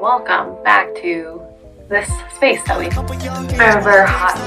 Welcome back to this space that we forever hot.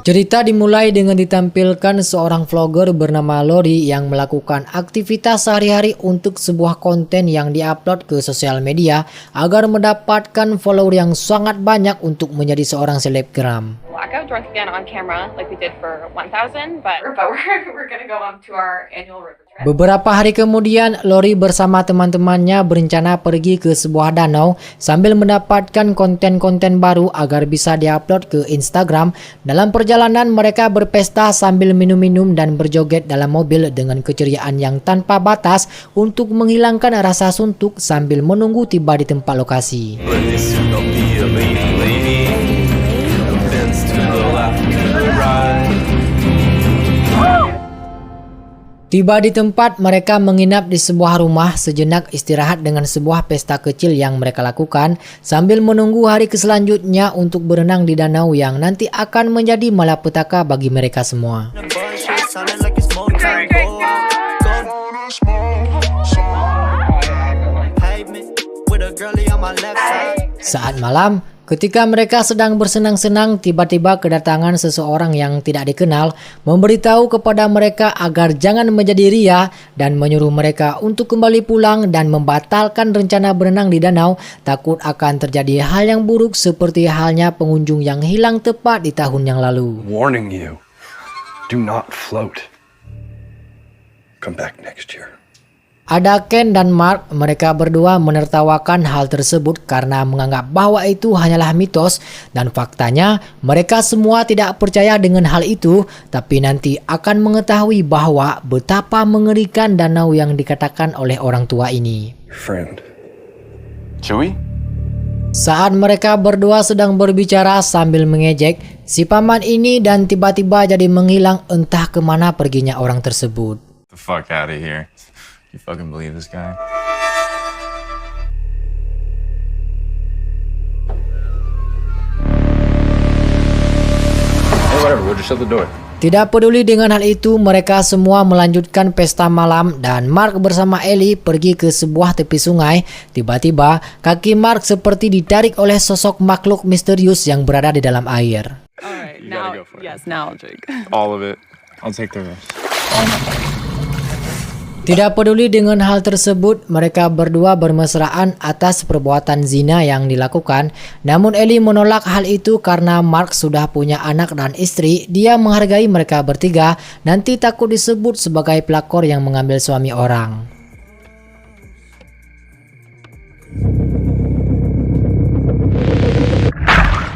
Cerita dimulai dengan ditampilkan seorang vlogger bernama Lori yang melakukan aktivitas sehari-hari untuk sebuah konten yang diupload ke sosial media agar mendapatkan follower yang sangat banyak untuk menjadi seorang selebgram. Blackout drunk again on camera like we did for 1,000, but we're gonna go on to our annual river trip. Beberapa hari kemudian, Lori bersama teman-temannya berencana pergi ke sebuah danau sambil mendapatkan konten-konten baru agar bisa diupload ke Instagram. Dalam perjalanan, mereka berpesta sambil minum-minum dan berjoget dalam mobil dengan keceriaan yang tanpa batas untuk menghilangkan rasa suntuk sambil menunggu tiba di tempat lokasi. Tiba di tempat, mereka menginap di sebuah rumah, sejenak istirahat dengan sebuah pesta kecil yang mereka lakukan sambil menunggu hari selanjutnya untuk berenang di danau yang nanti akan menjadi malapetaka bagi mereka semua. Saat malam, ketika mereka sedang bersenang-senang, tiba-tiba kedatangan seseorang yang tidak dikenal memberitahu kepada mereka agar jangan menjadi ria dan menyuruh mereka untuk kembali pulang dan membatalkan rencana berenang di danau, takut akan terjadi hal yang buruk seperti halnya pengunjung yang hilang tepat di tahun yang lalu. Warning you, do not float. Come back next year. Ada Ken dan Mark, mereka berdua menertawakan hal tersebut karena menganggap bahwa itu hanyalah mitos dan faktanya mereka semua tidak percaya dengan hal itu, tapi nanti akan mengetahui bahwa betapa mengerikan danau yang dikatakan oleh orang tua ini. Friend. Chewie? Saat mereka berdua sedang berbicara sambil mengejek, si paman ini dan tiba-tiba jadi menghilang entah kemana perginya orang tersebut. The fuck out of here. You fucking believe this guy? Hey, whatever, we'll just shut the door. Tidak peduli dengan hal itu, mereka semua melanjutkan pesta malam dan Mark bersama Ellie pergi ke sebuah tepi sungai. Tiba-tiba, kaki Mark seperti ditarik oleh sosok makhluk misterius yang berada di dalam air. Alright, You gotta go for it. now, Jake. All of it. I'll take the rest. Tidak peduli dengan hal tersebut, mereka berdua bermesraan atas perbuatan zina yang dilakukan. Namun Ellie menolak hal itu karena Mark sudah punya anak dan istri. Dia menghargai mereka bertiga, nanti takut disebut sebagai pelakor yang mengambil suami orang.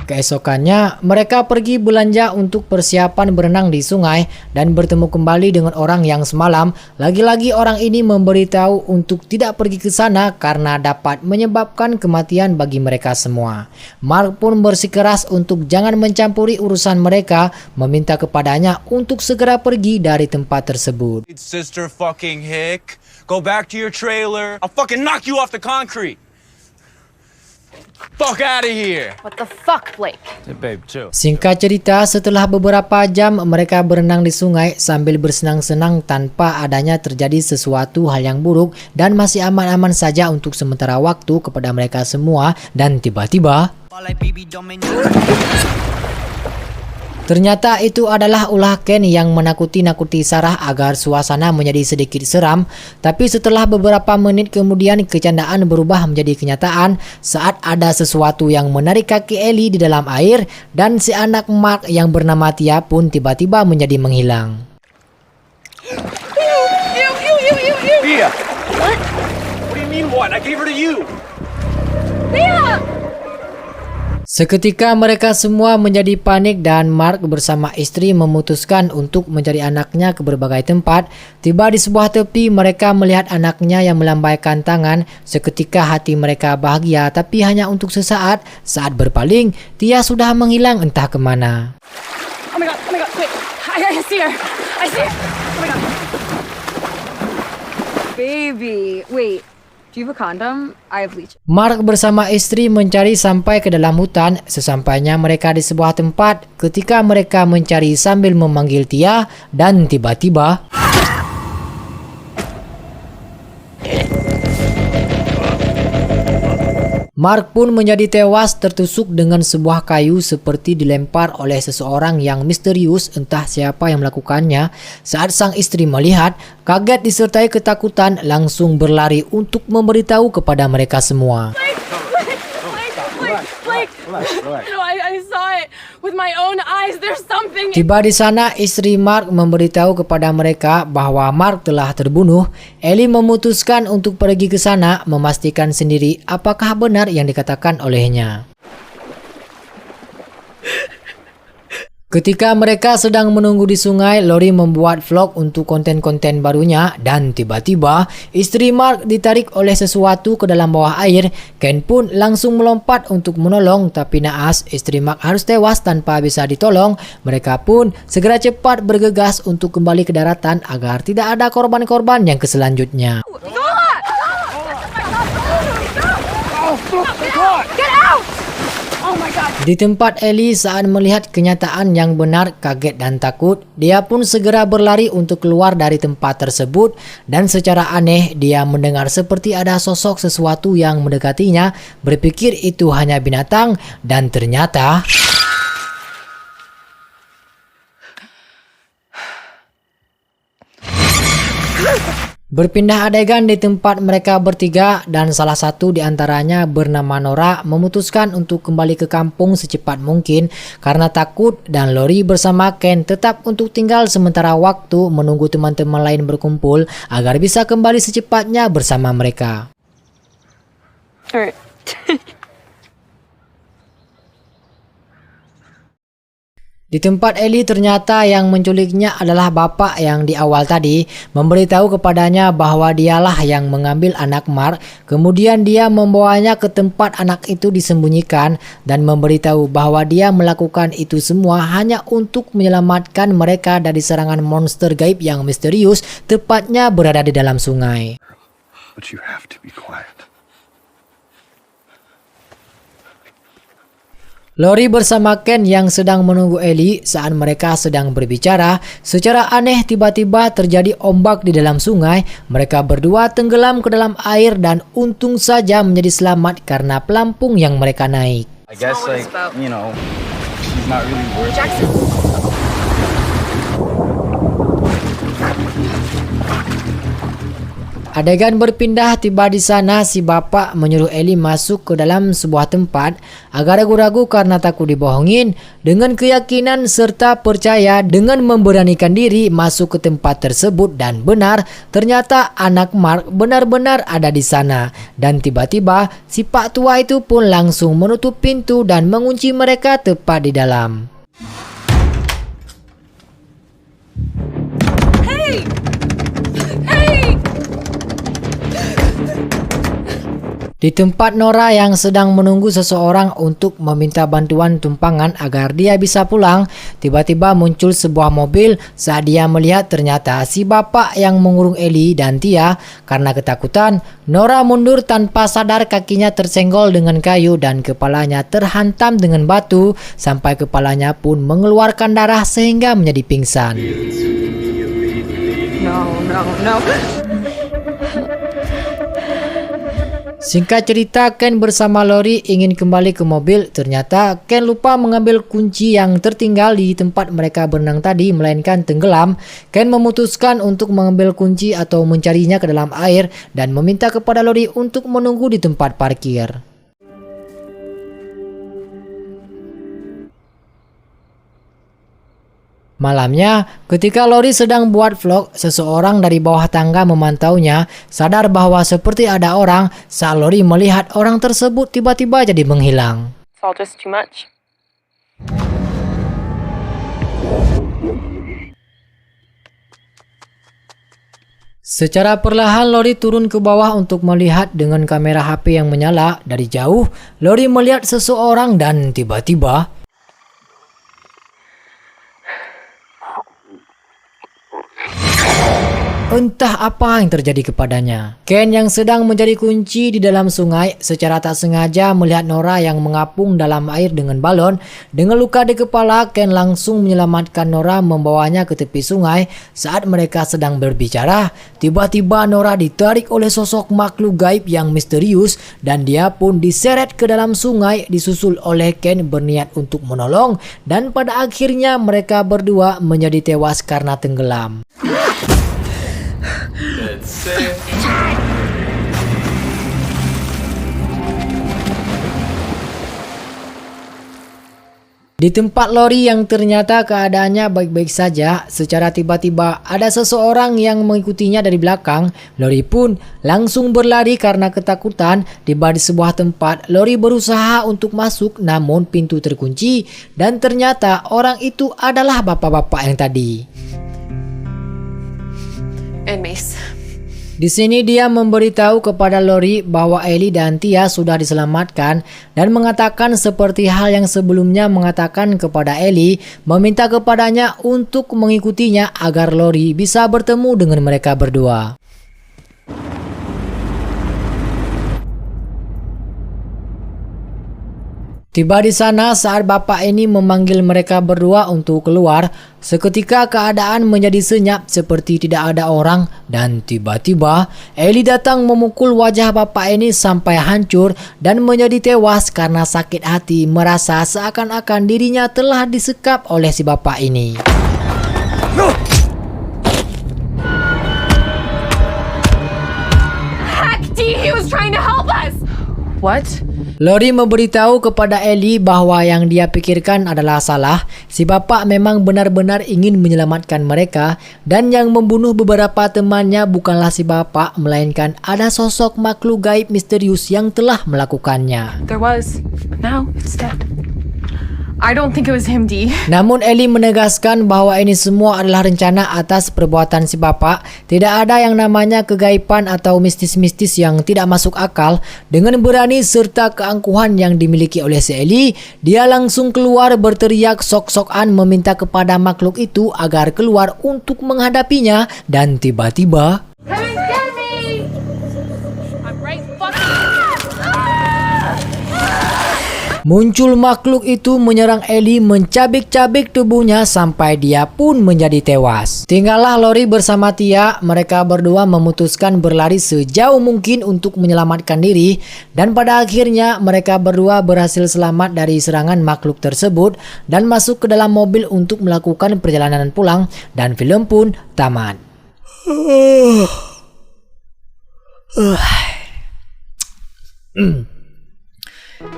Keesokannya, mereka pergi belanja untuk persiapan berenang di sungai dan bertemu kembali dengan orang yang semalam. Lagi-lagi orang ini memberitahu untuk tidak pergi ke sana karena dapat menyebabkan kematian bagi mereka semua. Mark pun bersikeras untuk jangan mencampuri urusan mereka, meminta kepadanya untuk segera pergi dari tempat tersebut. Sister fucking Hick, go back to your trailer. I'll fucking knock you off the concrete. Fuck out of here. What the fuck, Blake? Hey, babe, chill. Singkat cerita, setelah beberapa jam mereka berenang di sungai sambil bersenang-senang tanpa adanya terjadi sesuatu hal yang buruk dan masih aman-aman saja untuk sementara waktu kepada mereka semua, dan tiba-tiba ternyata itu adalah ulah Ken yang menakuti-nakuti Sarah agar suasana menjadi sedikit seram. Tapi setelah beberapa menit kemudian kecandaan berubah menjadi kenyataan saat ada sesuatu yang menarik kaki Ellie di dalam air dan si anak Mark yang bernama Tia pun tiba-tiba menjadi menghilang. Tia! What? What do you mean what? I gave her to you! Seketika mereka semua menjadi panik dan Mark bersama istri memutuskan untuk mencari anaknya ke berbagai tempat. Tiba di sebuah tepi, mereka melihat anaknya yang melambaikan tangan. Seketika hati mereka bahagia, tapi hanya untuk sesaat. Saat berpaling, Tia sudah menghilang entah kemana. Oh my god, wait. I see her. Oh my god. Baby, wait. Do you have a condom? I have leeches. Mark bersama istri mencari sampai ke dalam hutan. Sesampainya mereka di sebuah tempat, ketika mereka mencari sambil memanggil Tia, dan tiba-tiba Mark pun menjadi tewas tertusuk dengan sebuah kayu seperti dilempar oleh seseorang yang misterius, entah siapa yang melakukannya. Saat sang istri melihat, kaget disertai ketakutan, langsung berlari untuk memberitahu kepada mereka semua. No, I saw it with my own eyes. There's something. Tiba di sana, istri Mark memberitahu kepada mereka bahwa Mark telah terbunuh. Ellie memutuskan untuk pergi ke sana memastikan sendiri apakah benar yang dikatakan olehnya. Ketika mereka sedang menunggu di sungai, Lori membuat vlog untuk konten-konten barunya dan tiba-tiba istri Mark ditarik oleh sesuatu ke dalam bawah air. Ken pun langsung melompat untuk menolong, tapi naas istri Mark harus tewas tanpa bisa ditolong. Mereka pun segera cepat bergegas untuk kembali ke daratan agar tidak ada korban-korban yang keselanjutnya. Get out! Oh my god. Di tempat Ellie saat melihat kenyataan yang benar, kaget dan takut, dia pun segera berlari untuk keluar dari tempat tersebut dan secara aneh dia mendengar seperti ada sosok sesuatu yang mendekatinya, berpikir itu hanya binatang dan ternyata berpindah adegan di tempat mereka bertiga dan salah satu di antaranya bernama Nora memutuskan untuk kembali ke kampung secepat mungkin karena takut, dan Lori bersama Ken tetap untuk tinggal sementara waktu menunggu teman-teman lain berkumpul agar bisa kembali secepatnya bersama mereka. Alright. Di tempat Ellie, ternyata yang menculiknya adalah bapak yang di awal tadi memberitahu kepadanya bahwa dialah yang mengambil anak Mark. Kemudian dia membawanya ke tempat anak itu disembunyikan dan memberitahu bahwa dia melakukan itu semua hanya untuk menyelamatkan mereka dari serangan monster gaib yang misterius, tepatnya berada di dalam sungai. But you have to be quiet. Lori bersama Ken yang sedang menunggu Ellie. Saat mereka sedang berbicara, secara aneh tiba-tiba terjadi ombak di dalam sungai. Mereka berdua tenggelam ke dalam air dan untung saja menjadi selamat karena pelampung yang mereka naik. I guess, like, you know, she's not really worth it. Adegan berpindah, tiba di sana si bapak menyuruh Ellie masuk ke dalam sebuah tempat agar ragu-ragu karena takut dibohongin. Dengan keyakinan serta percaya dengan memberanikan diri masuk ke tempat tersebut dan benar, ternyata anak Mark benar-benar ada di sana. Dan tiba-tiba si pak tua itu pun langsung menutup pintu dan mengunci mereka tepat di dalam. Hey! Hey! Di tempat Nora yang sedang menunggu seseorang untuk meminta bantuan tumpangan agar dia bisa pulang, tiba-tiba muncul sebuah mobil. Saat dia melihat, ternyata si bapak yang mengurung Ellie dan Tia. Karena ketakutan, Nora mundur tanpa sadar, kakinya tersenggol dengan kayu dan kepalanya terhantam dengan batu sampai kepalanya pun mengeluarkan darah sehingga menjadi pingsan. No. Singkat cerita, Ken bersama Lori ingin kembali ke mobil. Ternyata Ken lupa mengambil kunci yang tertinggal di tempat mereka berenang tadi, melainkan tenggelam. Ken memutuskan untuk mengambil kunci atau mencarinya ke dalam air dan meminta kepada Lori untuk menunggu di tempat parkir. Malamnya, ketika Lori sedang buat vlog, seseorang dari bawah tangga memantaunya. Sadar bahwa seperti ada orang, saat Lori melihat orang tersebut tiba-tiba jadi menghilang. It's all just too much. Secara perlahan Lori turun ke bawah untuk melihat dengan kamera HP yang menyala. Dari jauh, Lori melihat seseorang dan tiba-tiba Entah apa yang terjadi kepadanya. Ken yang sedang menjadi kunci di dalam sungai secara tak sengaja melihat Nora yang mengapung dalam air dengan balon. Dengan luka di kepala, Ken langsung menyelamatkan Nora membawanya ke tepi sungai. Saat mereka sedang berbicara, tiba-tiba Nora ditarik oleh sosok makhluk gaib yang misterius dan dia pun diseret ke dalam sungai disusul oleh Ken berniat untuk menolong dan pada akhirnya mereka berdua menjadi tewas karena tenggelam. Di tempat Lori yang ternyata keadaannya baik-baik saja, secara tiba-tiba ada seseorang yang mengikutinya dari belakang. Lori pun langsung berlari karena ketakutan. Tiba di sebuah tempat, Lori berusaha untuk masuk namun pintu terkunci dan ternyata orang itu adalah bapak-bapak yang tadi. And Mace. Di sini dia memberitahu kepada Lori bahwa Ellie dan Tia sudah diselamatkan dan mengatakan seperti hal yang sebelumnya mengatakan kepada Ellie, meminta kepadanya untuk mengikutinya agar Lori bisa bertemu dengan mereka berdua. Tiba di sana saat bapak ini memanggil mereka berdua untuk keluar, seketika keadaan menjadi senyap seperti tidak ada orang dan tiba-tiba Ellie datang memukul wajah bapak ini sampai hancur dan menjadi tewas karena sakit hati merasa seakan-akan dirinya telah disekap oleh si bapak ini. Heck, D, he was trying to help us! What? Lori memberitahu kepada Ellie bahwa yang dia pikirkan adalah salah. Si bapak memang benar-benar ingin menyelamatkan mereka dan yang membunuh beberapa temannya bukanlah si bapak melainkan ada sosok makhluk gaib misterius yang telah melakukannya. There was. Now it's dead. I don't think it was him, D. Namun Ellie menegaskan bahwa ini semua adalah rencana atas perbuatan si bapak. Tidak ada yang namanya kegaiban atau mistis-mistis yang tidak masuk akal. Dengan berani serta keangkuhan yang dimiliki oleh si Ellie, dia langsung keluar berteriak sok-sokan meminta kepada makhluk itu agar keluar untuk menghadapinya dan tiba-tiba Come and get me! I'm right fucking... muncul makhluk itu menyerang Ellie mencabik-cabik tubuhnya sampai dia pun menjadi tewas. Tinggallah Lori bersama Tia, mereka berdua memutuskan berlari sejauh mungkin untuk menyelamatkan diri dan pada akhirnya mereka berdua berhasil selamat dari serangan makhluk tersebut dan masuk ke dalam mobil untuk melakukan perjalanan pulang dan film pun tamat.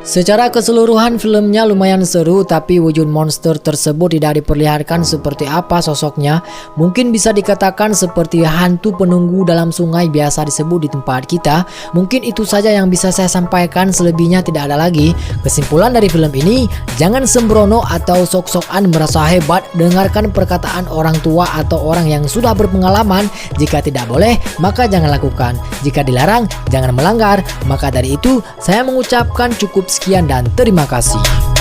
Secara keseluruhan filmnya lumayan seru, tapi wujud monster tersebut tidak diperlihatkan seperti apa sosoknya. Mungkin bisa dikatakan seperti hantu penunggu dalam sungai biasa disebut di tempat kita. Mungkin itu saja yang bisa saya sampaikan, selebihnya tidak ada lagi. Kesimpulan dari film ini, jangan sembrono atau sok-sokan merasa hebat. Dengarkan perkataan orang tua atau orang yang sudah berpengalaman. Jika tidak boleh, maka jangan lakukan. Jika dilarang, jangan melanggar. Maka dari itu, saya mengucapkan cukup sekian dan terima kasih.